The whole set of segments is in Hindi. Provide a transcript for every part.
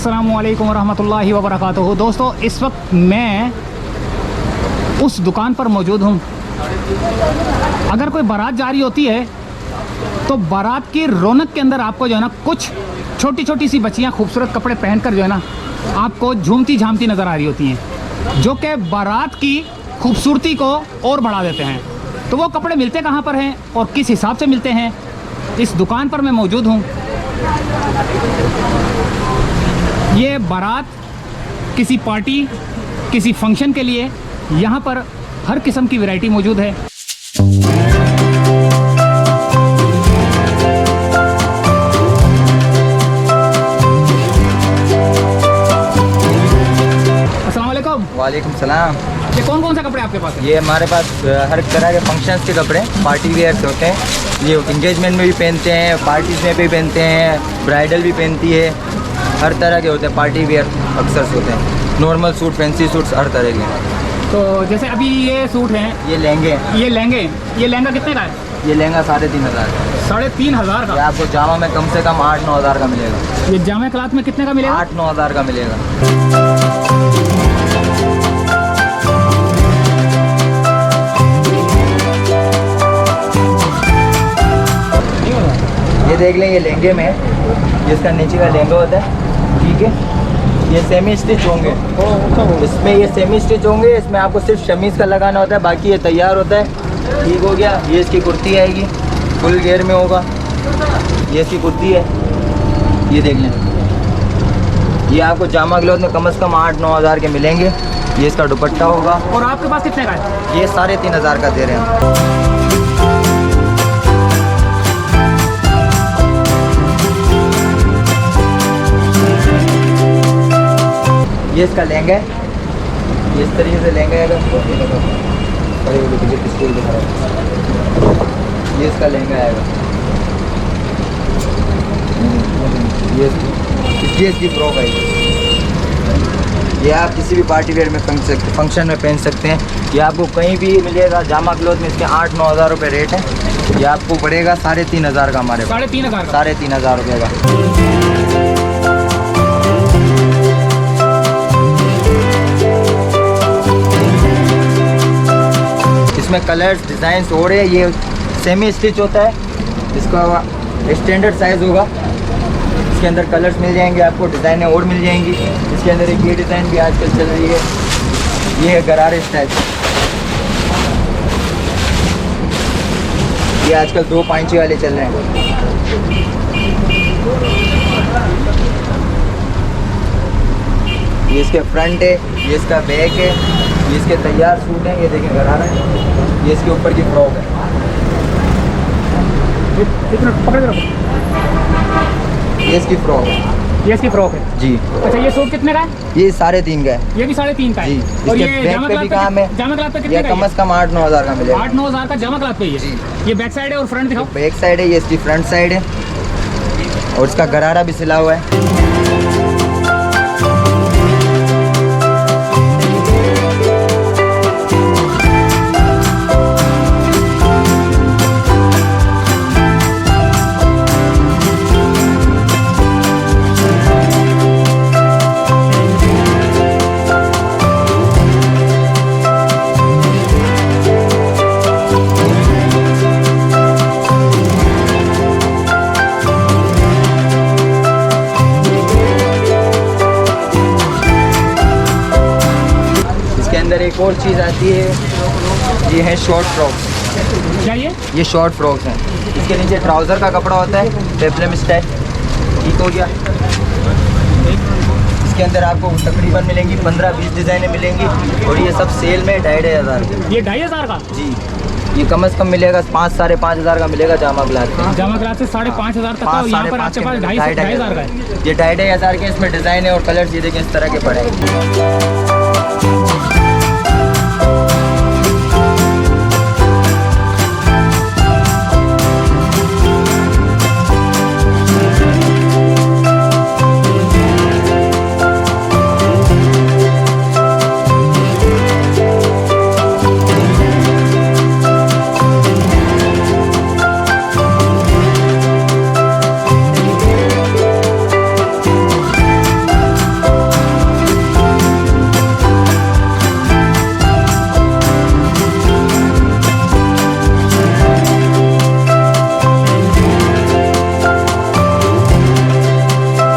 अस्सलामुअलैकुम वरहमतुल्लाहि वबरकातुहू। दोस्तों, इस वक्त मैं उस दुकान पर मौजूद हूँ। अगर कोई बारात जा रही होती है तो बारात की रौनक के अंदर आपको जो है ना कुछ छोटी छोटी सी बच्चियाँ खूबसूरत कपड़े पहनकर जो है ना आपको झूमती झामती नज़र आ रही होती हैं, जो कि बारात की खूबसूरती को और बढ़ा देते हैं। तो वो कपड़े मिलते कहाँ पर हैं और किस हिसाब से मिलते हैं, इस दुकान पर मैं मौजूद हूँ। ये बारात किसी पार्टी, किसी फंक्शन के लिए यहाँ पर हर किस्म की वैरायटी मौजूद है। अस्सलाम वालेकुम। वालेकुम सलाम। ये कौन कौन से कपड़े आपके पास हैं? ये हमारे पास हर तरह के फंक्शंस के कपड़े पार्टी वेयर्स होते हैं। ये इंगेजमेंट में भी पहनते हैं, पार्टीज में भी पहनते हैं, ब्राइडल भी पहनती है, हर तरह के होते हैं। पार्टी वेयर अक्सर होते हैं, नॉर्मल सूट, फैंसी सूट्स, हर तरह के। तो जैसे अभी ये सूट हैं, ये लहंगे हैं। ये लहंगा कितने का है? ये लहंगा 3,500 का। 3,500 ये का। आपको जामा में कम से कम 8-9 हज़ार का मिलेगा। ये जामे क्लाथ में कितने का मिलेगा? 8-9 हज़ार का मिलेगा। ये देख लें, ये लहंगे में है, जिसका नीचे का लहंगा होता है, ठीक है। ये सेमी स्टिच होंगे, इसमें ये सेमी स्टिच होंगे, इसमें आपको सिर्फ शमीज़ का लगाना होता है, बाकी ये तैयार होता है। ठीक हो गया। ये इसकी कुर्ती आएगी, फुल घेर में होगा। ये इसकी कुर्ती है, ये देख लें। ये आपको जामा क्लॉथ में कम से कम 8-9 हज़ार के मिलेंगे। ये इसका दुपट्टा होगा। और आपके पास कितने का है? ये 3,500 का दे रहे हैं। ये इसका लहंगा है, ये इस तरीके से लहंगा आएगा। ये इसका लहंगा आएगा। ये इसकी फ्रॉक आएगी। ये आप किसी भी पार्टी वेयर में फंक्शन में पहन सकते हैं। ये आपको कहीं भी मिलेगा। जामा क्लॉथ में इसके 8-9 हज़ार रुपये रेट है। ये आपको पड़ेगा 3,500 का हमारे पास। 3,500 3,500 रुपये का। इसमें कलर्स, डिज़ाइंस हो रहे हैं। ये सेमी स्टिच होता है, इसका स्टैंडर्ड साइज़ होगा। इसके अंदर कलर्स मिल जाएंगे आपको, डिज़ाइनें और मिल जाएंगी। इसके अंदर एक ये डिज़ाइन भी आजकल चल रही है, ये है गरारे स्टाइल। ये आजकल 2 पांचे वाले चल रहे हैं। ये इसके फ्रंट है, ये इसका बैक है, ये इसके तैयार सूट हैं। ये देखें गरारा है, ये इसके ऊपर की फ्रॉक है। ये इसकी फ्रॉक है। ये इसकी फ्रॉक है जी। अच्छा, ये सूट कितने का है? ये 3.5 का है। ये भी 3.5 का है जी। और इसके ये बैक जामा पे भी काम है। जामा क्लाथ पे कितने ये का? कम से कम 8-9 हज़ार का मिलेगा। 8-9 हज़ार का जामा क्लाथ पे ही है। जी। ये बैक साइड है और फ्रंट दिखाओ। बैक साइड है, ये इसकी फ्रंट साइड है, और इसका गरारा भी सिला हुआ है। एक और चीज़ आती है, ये है शॉर्ट फ्रॉक्स। क्या ये शॉर्ट फ्रॉक्स हैं। इसके नीचे ट्राउज़र का कपड़ा होता है, पेप्लम स्टाइल। ठीक हो गया। इसके अंदर आपको तकरीबन मिलेंगी 15-20 डिज़ाइनें मिलेंगी, और ये सब सेल में 2,500 ये 2,500 का जी। ये कम से कम मिलेगा 5-5.5 हज़ार का मिलेगा जामा क्लाथ। जामा क्लाथ से 5,500 तक का। यहाँ पर आपके पास 2,500 का है। ये 2,500 के इसमें डिज़ाइन है और कलर्स ये देखें इस तरह के पड़ेंगे।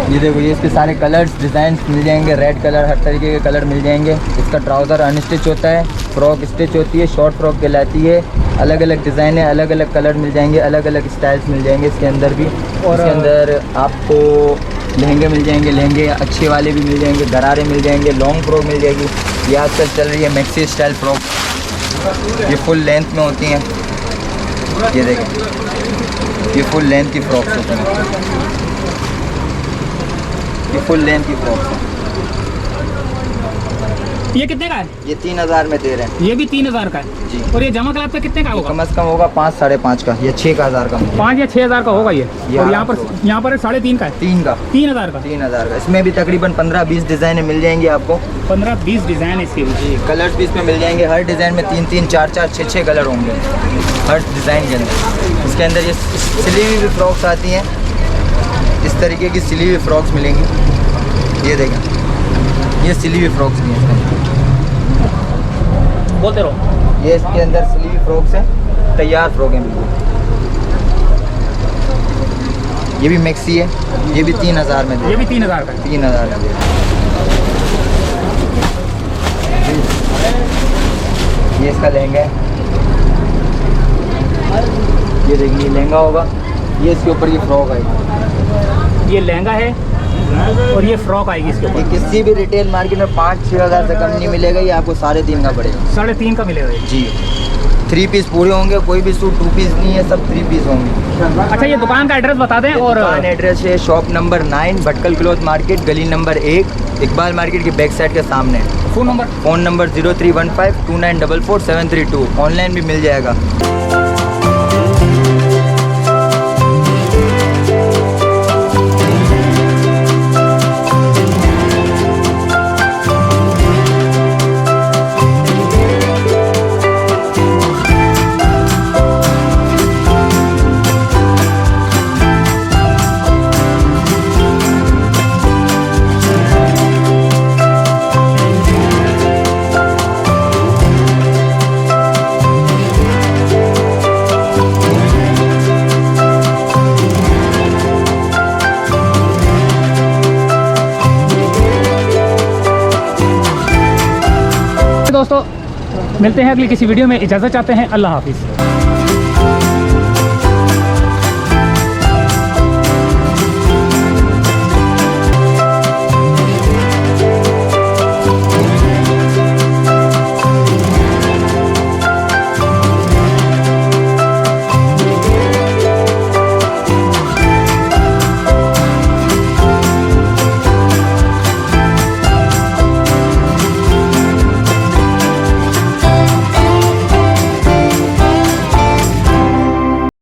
ये देखो, ये इसके सारे कलर्स डिज़ाइन मिल जाएंगे, रेड कलर, हर तरीके के कलर मिल जाएंगे। इसका ट्राउज़र अनस्टिच होता है, फ्रॉक स्टिच होती है, शॉर्ट फ्रॉक कहलाती है। अलग अलग डिज़ाइन है, अलग अलग कलर मिल जाएंगे, अलग अलग स्टाइल्स मिल जाएंगे इसके अंदर भी। और इसके अंदर आपको लहंगे मिल जाएंगे, लहंगे अच्छे वाले भी मिल जाएंगे, गरारे मिल जाएंगे, लॉन्ग फ्रॉक मिल जाएगी। ये आजकल चल रही है मैक्सी स्टाइल फ्रॉक, ये फुल लेंथ में होती हैं। ये देखें, ये फुल लेंथ की फ्रॉक्स होती हैं, ये फुल लेंथ की फ्रॉक्स हैं। ये कितने का है? ये 3000 में दे रहे हैं। ये भी 3000 का है जी। और ये जमा क्लाथ पे कितने का होगा? कम से कम होगा 5 साढ़े 5 का, ये 6 का 1000 का। 5 या 6000 का होगा ये। ये और आराम से यहाँ पर 3.5 का है। 3 का, 3000 का। 3000 का। इसमें भी तकरीबन 15-20 डिज़ाइनें मिल जाएंगी आपको। 15-20 डिज़ाइन इसके भी। जी, कलर्स भी इसमें मिल जाएंगे। हर डिज़ाइन में 3-3, 4-4, 6-6 कलर होंगे हर डिज़ाइन के अंदर। इसके अंदर ये सिली हुई भी फ्रॉक्स आती हैं, इस तरीके की सिली हुई फ्रॉक्स मिलेंगी। ये देखें, ये सिली हुई फ्रॉक्स भी हैं। बोलते रहो। ये इसके अंदर सिली हुई फ्रॉक्स हैं, तैयार फ्रॉक हैं बिल्कुल। ये भी मैक्सी है, ये भी 3000 में दे। ये भी 3000 का है। 3000 में दे। ये इसका लहंगा है, ये देखिए लहंगा होगा। ये इसके ऊपर की फ्रॉक है, ये लहंगा है और ये फ्रॉक आएगी इसके ये ऊपर। किसी भी रिटेल मार्केट में 5-6 हज़ार से कम नहीं मिलेगा। ये आपको 3.5 का पड़ेगा। 3.5 का मिलेगा ये। जी, 3 पीस पूरे होंगे, कोई भी सूट 2 पीस नहीं है, सब 3 पीस होंगे। अच्छा, ये दुकान का एड्रेस बता दें। और दुकान एड्रेस है shop number 9, Bhatkal cloth market, गली नंबर 1, इकबाल मार्केट की बैक साइड के सामने। फ़ोन नंबर 03152944 ऑनलाइन भी मिल जाएगा। दोस्तों, मिलते हैं अगली किसी वीडियो में। इजाज़त चाहते हैं। अल्लाह हाफिज़।